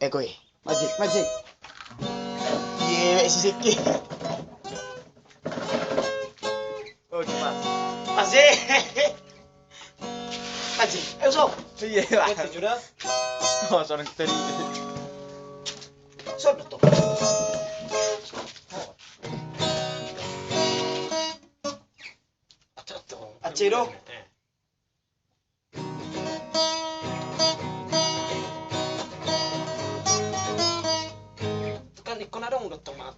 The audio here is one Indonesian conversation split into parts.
Kowe, majik. Iya, sisiki. Oh, cepat. Majik. Majik. Sok. Iya lah. Sudah. Oh, seorang tadi. Sok tuh. Acero. Kan ikon ada udah tomat.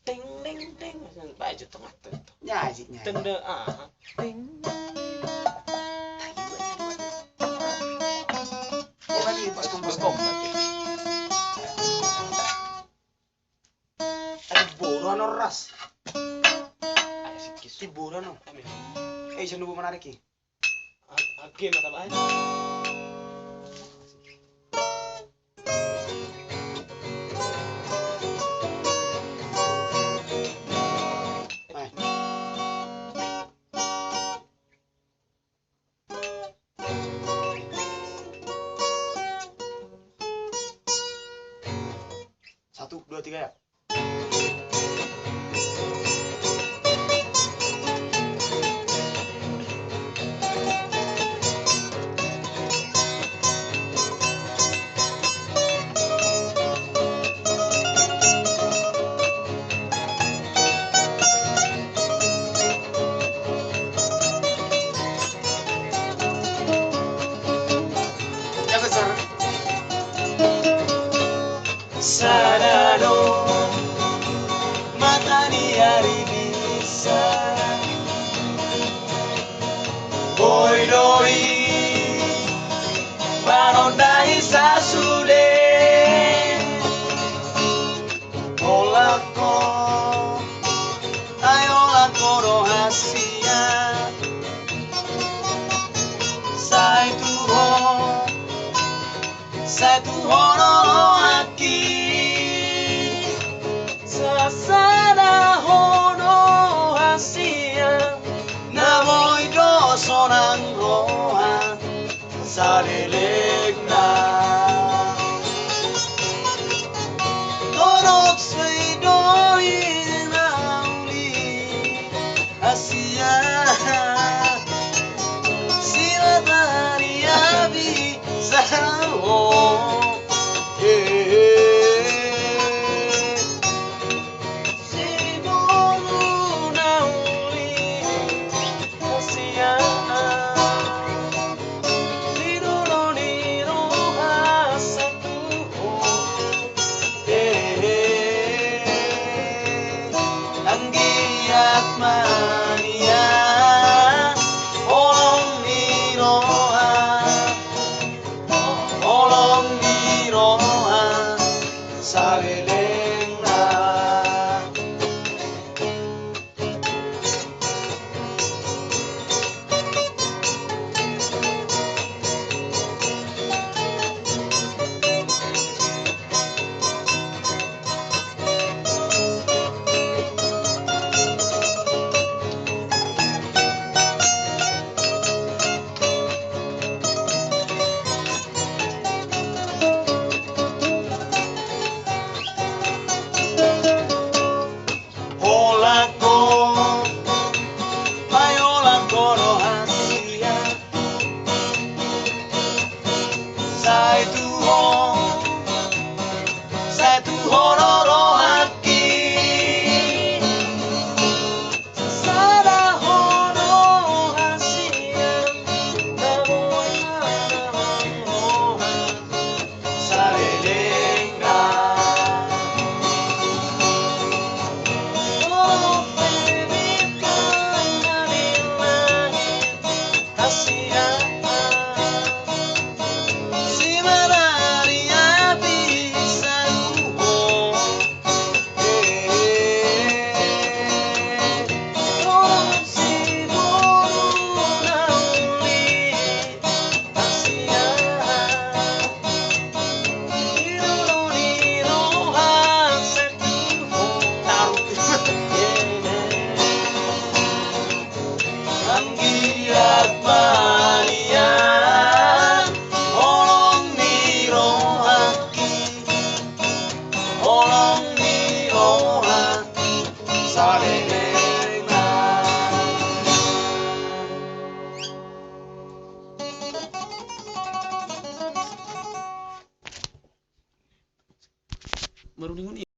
Ting baju tomat tuh. Nyajiknya. Tende ting. Ya lagi pas Baskom berarti. ada buruan ras. Ayo sikis. Ki buruan. Amin. Jangan lupa menarik ki. Game atau apa? Satu, dua, tiga ya. Yang besar. Sadado matahari hari bisa boidoi marodai sasude olako ayolako rohasia satu honoro aki sasana hono hasia navoido sonang roha sarelegna torok seidoi nauli asia silatari abi saho Anggiat mania olong diroha salelengna Satu honoro haki Sada hono hasia Namoy Sarelengna Oh baby Pangalila Hasia Si Manaria tolong diolah salehna. Baru minggu ini